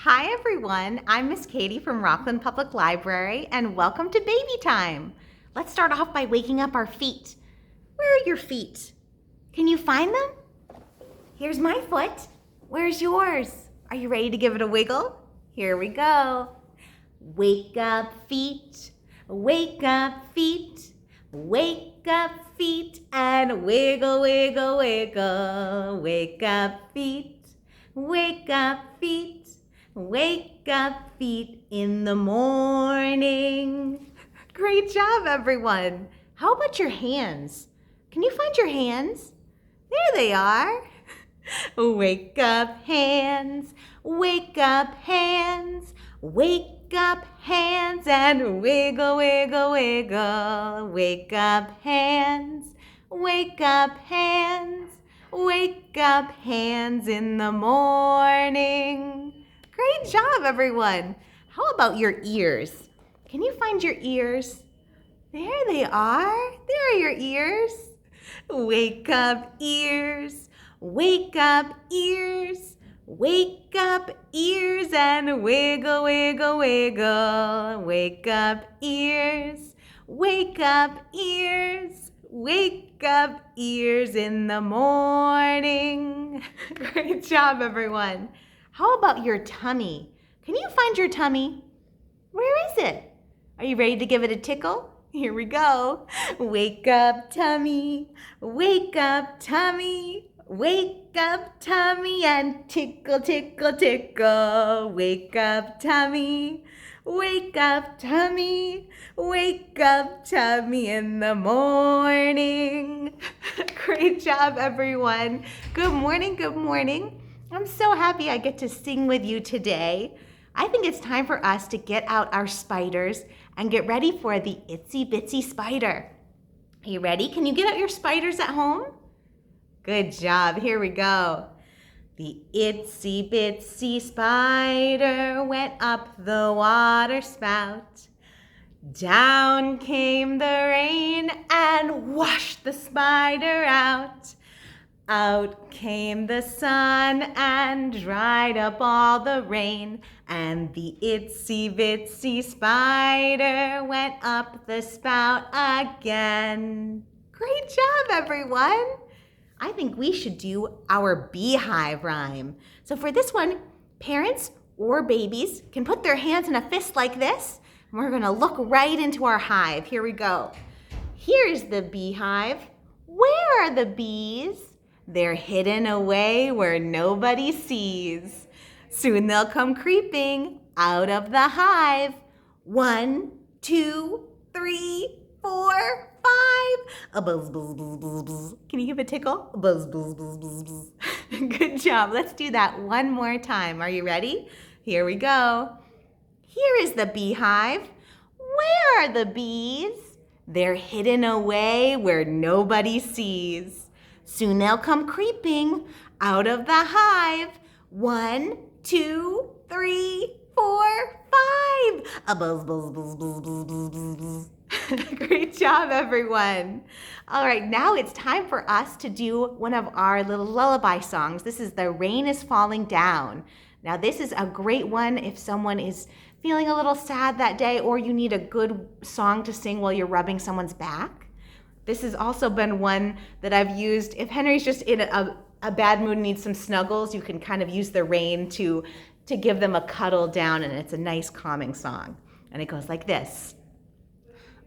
Hi everyone, I'm Miss Katie from Rockland Public Library and welcome to Baby Time. Let's start off by waking up our feet. Where are your feet? Can you find them? Here's my foot. Where's yours? Are you ready to give it a wiggle? Here we go. Wake up feet, wake up feet, wake up feet and wiggle, wiggle, wiggle. Wake up feet, wake up feet. Wake up feet in the morning. Great job, everyone. How about your hands? Can you find your hands? There they are. Wake up hands, wake up hands, wake up hands and wiggle, wiggle, wiggle. Wake up hands, wake up hands, wake up hands in the morning. Great job, everyone. How about your ears? Can you find your ears? There they are. There are your ears. Wake up ears, wake up ears, wake up ears and wiggle, wiggle, wiggle. Wake up ears, wake up ears, wake up ears in the morning. Great job, everyone. How about your tummy? Can you find your tummy? Where is it? Are you ready to give it a tickle? Here we go. Wake up tummy, wake up tummy, wake up tummy and tickle, tickle, tickle. Wake up tummy, wake up tummy, wake up tummy in the morning. Great job, everyone. Good morning, good morning. I'm so happy I get to sing with you today. I think it's time for us to get out our spiders and get ready for the itsy bitsy spider. Are you ready? Can you get out your spiders at home? Good job. Here we go. The itsy bitsy spider went up the water spout. Down came the rain and washed the spider out. Out came the sun and dried up all the rain, and the itsy bitsy spider went up the spout again. Great job, everyone. I think we should do our beehive rhyme. So for this one, parents or babies can put their hands in a fist like this, and we're gonna look right into our hive. Here we go. Here's the beehive. Where are the bees? They're hidden away where nobody sees. Soon they'll come creeping out of the hive. 1, 2, 3, 4, 5. A buzz, buzz, buzz, buzz, buzz. Can you give a tickle? A buzz, buzz, buzz, buzz, buzz. Good job. Let's do that one more time. Are you ready? Here we go. Here is the beehive. Where are the bees? They're hidden away where nobody sees. Soon they'll come creeping out of the hive. 1, 2, 3, 4, 5. A buzz, buzz, buzz, buzz, buzz, buzz, buzz, buzz. Great job, everyone. All right, now it's time for us to do one of our little lullaby songs. This is The Rain is Falling Down. Now, this is a great one if someone is feeling a little sad that day or you need a good song to sing while you're rubbing someone's back. This has also been one that I've used. If Henry's just in a bad mood and needs some snuggles, you can kind of use the rain to give them a cuddle down, and it's a nice calming song. And it goes like this.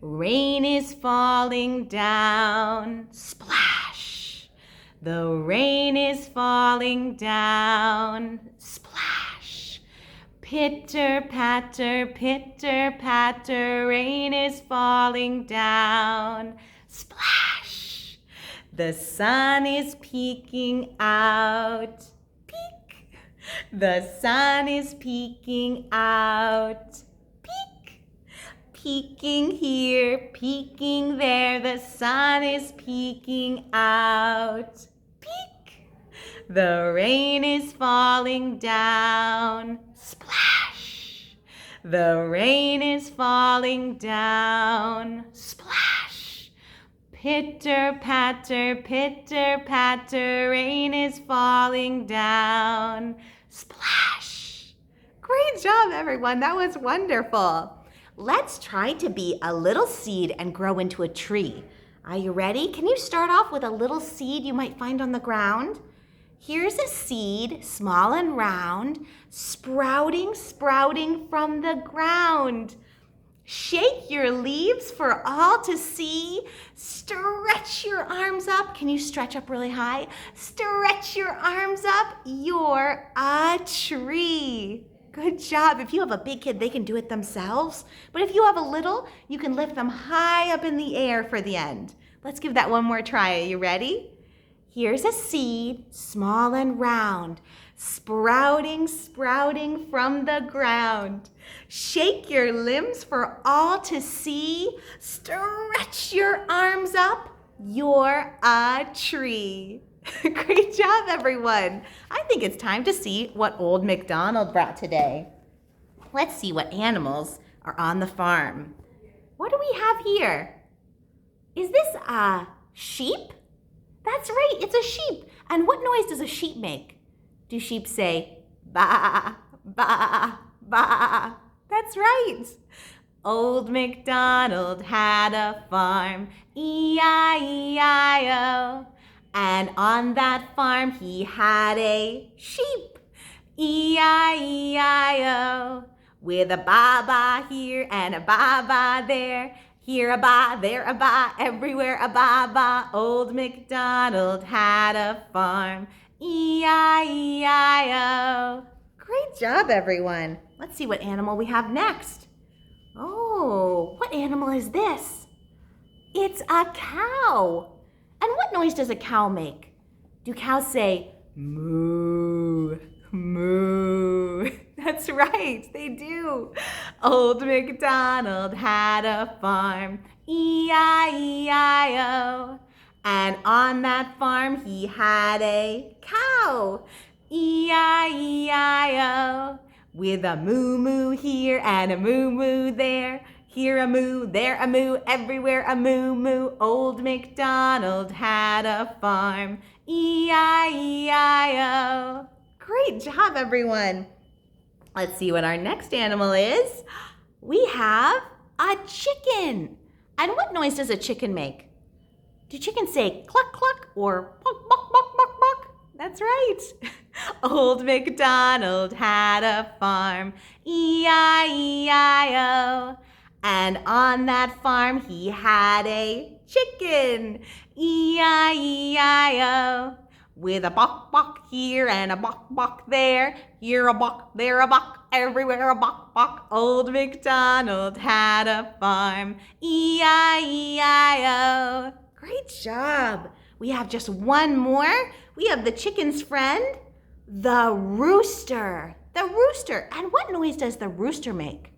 Rain is falling down, splash. The rain is falling down, splash. Pitter, patter, rain is falling down, splash. The sun is peeking out. Peek. The sun is peeking out. Peek. Peeking here, peeking there. The sun is peeking out. Peek. The rain is falling down. Splash. The rain is falling down. Splash. Pitter, patter, rain is falling down. Splash. Great job, everyone. That was wonderful. Let's try to be a little seed and grow into a tree. Are you ready? Can you start off with a little seed you might find on the ground? Here's a seed, small and round, sprouting from the ground. Shake your leaves for all to see. Stretch your arms up. Can you stretch up really high? Stretch your arms up. You're a tree. Good job. If you have a big kid, they can do it themselves. But if you have a little, you can lift them high up in the air for the end. Let's give that one more try. Are you ready? Here's a seed, small and round, sprouting from the ground. Shake your limbs for all to see. Stretch your arms up. You're a tree. Great job, everyone. I think it's time to see what Old MacDonald brought today. Let's see what animals are on the farm. What do we have here? Is this a sheep? That's right, it's a sheep. And what noise does a sheep make? Do sheep say, ba, ba, ba? That's right. Old MacDonald had a farm, E-I-E-I-O. And on that farm he had a sheep, E-I-E-I-O. With a ba-ba here and a ba-ba there. Here a ba, there a ba, everywhere a ba-ba. Old MacDonald had a farm, E-I-E-I-O. Great job, everyone. Let's see what animal we have next. Oh, what animal is this? It's a cow. And what noise does a cow make? Do cows say, moo, moo? That's right, they do. Old MacDonald had a farm, E-I-E-I-O. And on that farm he had a cow, E-I-E-I-O. With a moo-moo here and a moo-moo there. Here a moo, there a moo, everywhere a moo-moo. Old MacDonald had a farm, E-I-E-I-O. Great job, everyone. Let's see what our next animal is. We have a chicken. And what noise does a chicken make? Do chickens say cluck, cluck, or buck, buck, buck, buck, buck? That's right. Old MacDonald had a farm, E-I-E-I-O. And on that farm he had a chicken, E-I-E-I-O. With a bok bok here and a bok bok there. Here a bok, there a bok, everywhere a bok bok. Old MacDonald had a farm, E-I-E-I-O. Great job. We have just one more. We have the chicken's friend, the rooster. The rooster. And what noise does the rooster make?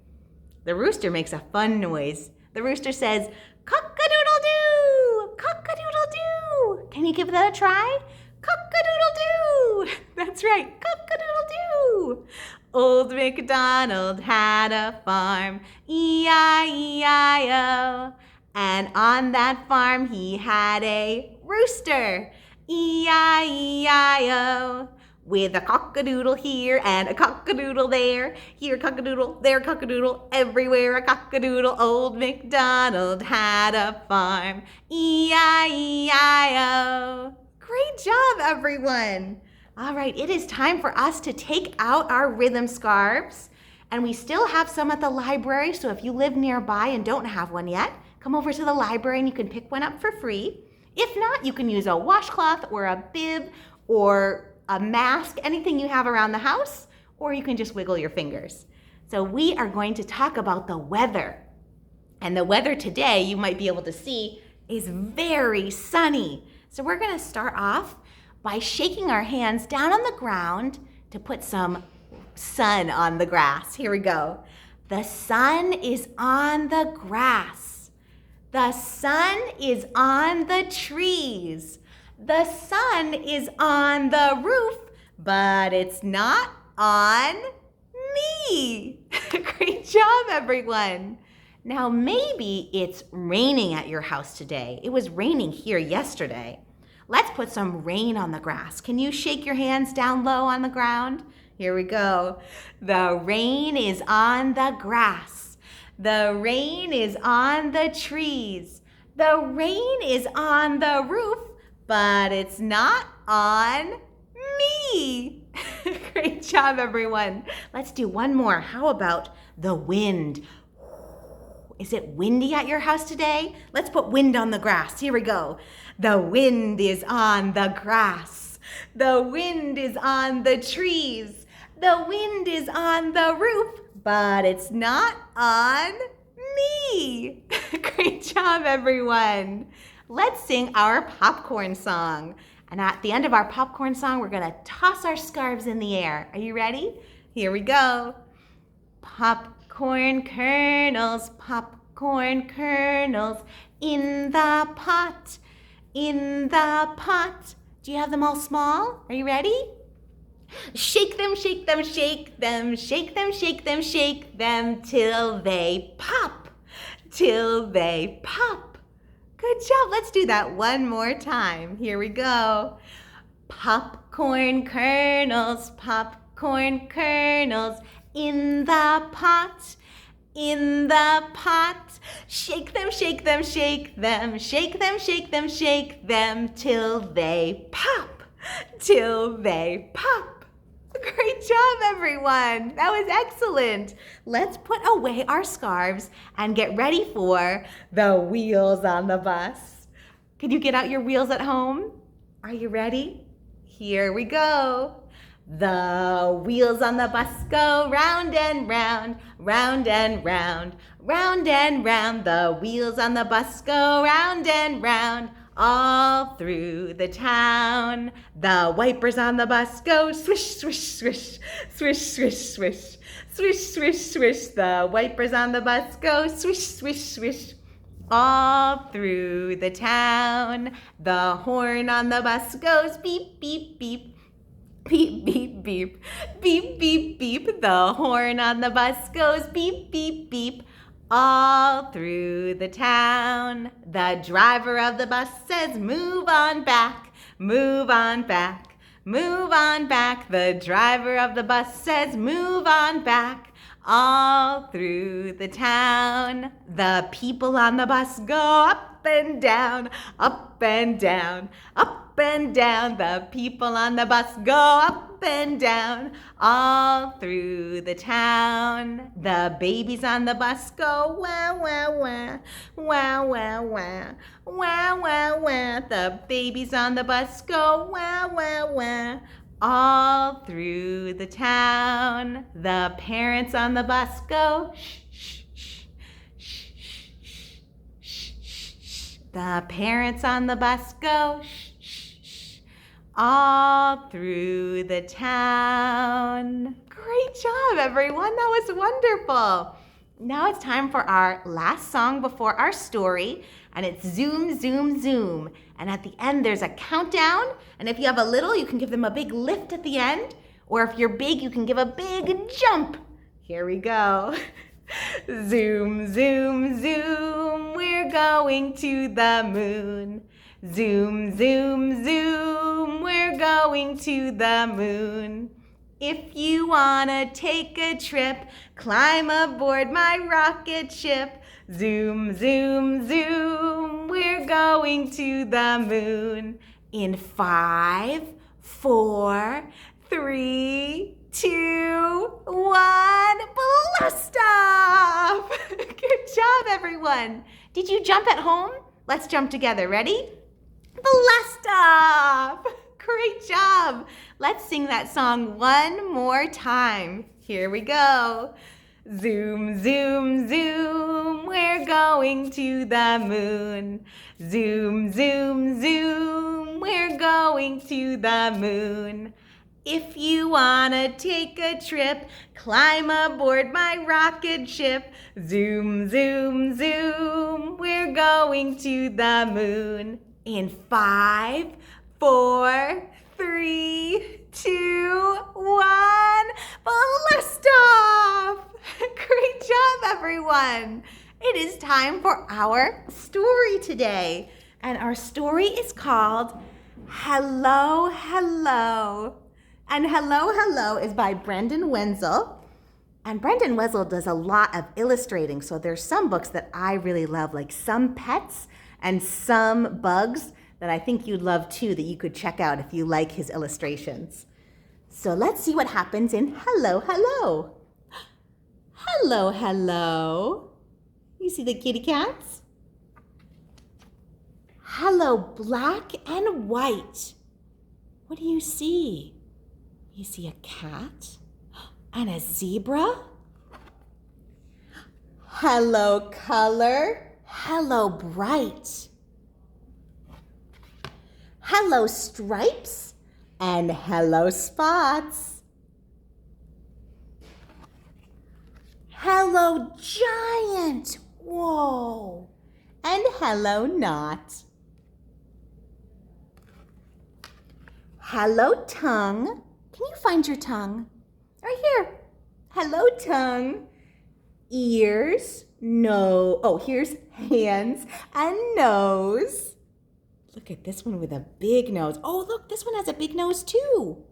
The rooster makes a fun noise. The rooster says, cock-a-doodle-doo, cock-a-doodle-doo. Can you give that a try? Cock-a-doodle-doo. That's right, cock-a-doodle-doo. Old MacDonald had a farm, E-I-E-I-O. And on that farm he had a rooster, E-I-E-I-O. With a cock-a-doodle here and a cock-a-doodle there. Here a cock-a-doodle, there a cock-a-doodle, everywhere a cock-a-doodle. Old MacDonald had a farm, E-I-E-I-O. Great job, everyone. All right, it is time for us to take out our rhythm scarves. And we still have some at the library, so if you live nearby and don't have one yet, come over to the library and you can pick one up for free. If not, you can use a washcloth or a bib or a mask, anything you have around the house, or you can just wiggle your fingers. So we are going to talk about the weather. And the weather today, you might be able to see, is very sunny. So we're going to start off by shaking our hands down on the ground to put some sun on the grass. Here we go. The sun is on the grass. The sun is on the trees. The sun is on the roof, but it's not on me. Great job, everyone. Now, maybe it's raining at your house today. It was raining here yesterday. Let's put some rain on the grass. Can you shake your hands down low on the ground? Here we go. The rain is on the grass. The rain is on the trees. The rain is on the roof, but it's not on me. Great job, everyone. Let's do one more. How about the wind? Is it windy at your house today? Let's put wind on the grass. Here we go. The wind is on the grass. The wind is on the trees. The wind is on the roof, but it's not on me. Great job, everyone. Let's sing our popcorn song. And at the end of our popcorn song, we're going to toss our scarves in the air. Are you ready? Here we go. Popcorn kernels, popcorn kernels, in the pot, in the pot. Do you have them all small? Are you ready? Shake them, shake them, shake them, shake them, shake them, shake them, till they pop, till they pop. Good job. Let's do that one more time. Here we go. Popcorn kernels, popcorn kernels, in the pot, in the pot. Shake them, shake them, shake them, shake them, shake them, shake them, till they pop, till they pop. Great job, everyone. That was excellent. Let's put away our scarves and get ready for the wheels on the bus. Can you get out your wheels at home? Are you ready? Here we go. The wheels on the bus go round and round, round and round, round and round. The wheels on the bus go round and round, all through the town. The wipers on the bus go swish, swish, swish, swish, swish, swish, swish, swish, swish. The wipers on the bus go swish, swish, swish, all through the town. The horn on the bus goes beep, beep, beep. Beep, beep, beep, beep, beep, beep. The horn on the bus goes beep, beep, beep, all through the town. The driver of the bus says, move on back, move on back, move on back. The driver of the bus says, move on back, all through the town. The people on the bus go up and down, up and down, up and down. The people on the bus go up and down, all through the town. The babies on the bus go wah, wah, wah, wah, wah, wah, wah, wah, wah. The babies on the bus go wah, wah, wah, all through the town. The parents on the bus go shh, shh, shh, shh, shh, shh, shh, shh. The parents on the bus go shh, shh, shh, all through the town. Great job, everyone. That was wonderful. Now it's time for our last song before our story, and it's Zoom, Zoom, Zoom. And at the end, there's a countdown, and if you have a little, you can give them a big lift at the end, or if you're big, you can give a big jump. Here we go. Zoom, zoom, zoom, we're going to the moon. Zoom, zoom, zoom, we're going to the moon. If you wanna take a trip, climb aboard my rocket ship. Zoom, zoom, zoom, we're going to the moon. In 5, 4, 3, 2, 1, blast off! Good job, everyone. Did you jump at home? Let's jump together. Ready? Blast off! Great job. Let's sing that song one more time. Here we go. Zoom, zoom, zoom, we're going to the moon. Zoom, zoom, zoom, we're going to the moon. If you wanna take a trip, climb aboard my rocket ship. Zoom, zoom, zoom, we're going to the moon. In 5, 4, 3, 2, 1, blast off! Great job, everyone! It is time for our story today. And our story is called Hello, Hello. And Hello, Hello is by Brendan Wenzel. And Brendan Wenzel does a lot of illustrating, so there's some books that I really love, like Some Pets and Some Bugs that I think you'd love too, that you could check out if you like his illustrations. So let's see what happens in Hello, Hello. Hello, hello. You see the kitty cats? Hello, black and white. What do you see? You see a cat and a zebra? Hello, color. Hello, bright. Hello, stripes. And hello, spots. Hello, giant. Whoa. And hello, knot. Hello, tongue. Can you find your tongue? Right here. Hello, tongue. Ears. No. Oh, here's hands and nose. Look at this one with a big nose. Oh, look, this one has a big nose too.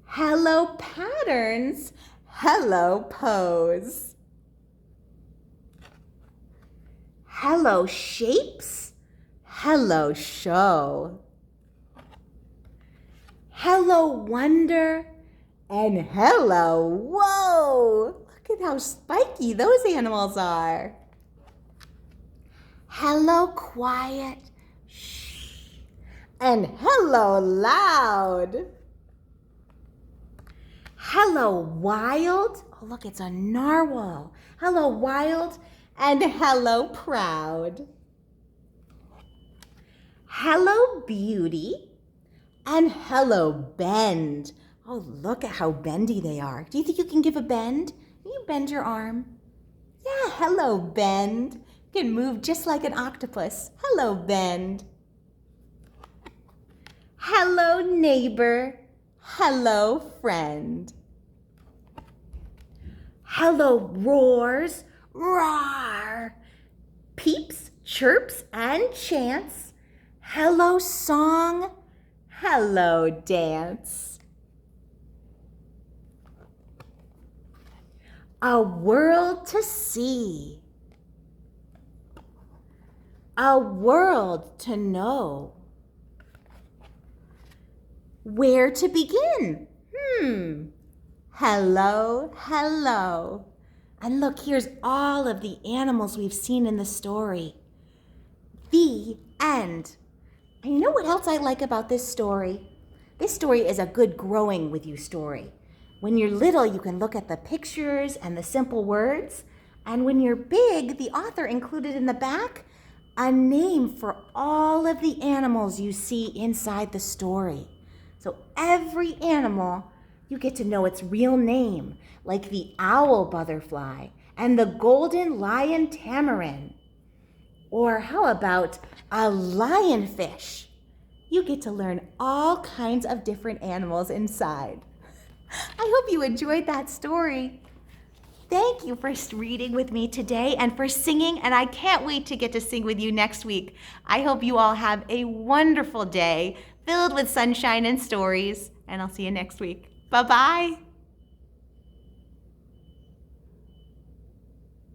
Hello, patterns. Hello, pose. Hello, shapes. Hello, show. Hello, wonder. And hello, whoa. Look at how spiky those animals are. Hello, quiet. Shh. And hello, loud. Hello, wild. Oh, look, it's a narwhal. Hello, wild. And hello, proud. Hello, beauty. And hello, bend. Oh, look at how bendy they are. Do you think you can give a bend? Can you bend your arm? Yeah, hello, bend. You can move just like an octopus. Hello, bend. Hello, neighbor. Hello, friend. Hello, roars. Roar. Peeps, chirps, and chants. Hello, song. Hello, dance. A world to see. A world to know. Where to begin? Hello, hello. And look, here's all of the animals we've seen in the story. The end. And you know what else I like about this story? This story is a good growing with you story. When you're little, you can look at the pictures and the simple words. And when you're big, the author included in the back a name for all of the animals you see inside the story. So every animal, you get to know its real name, like the owl butterfly and the golden lion tamarin. Or how about a lionfish? You get to learn all kinds of different animals inside. I hope you enjoyed that story. Thank you for reading with me today and for singing, and I can't wait to get to sing with you next week. I hope you all have a wonderful day filled with sunshine and stories, and I'll see you next week. Bye-bye.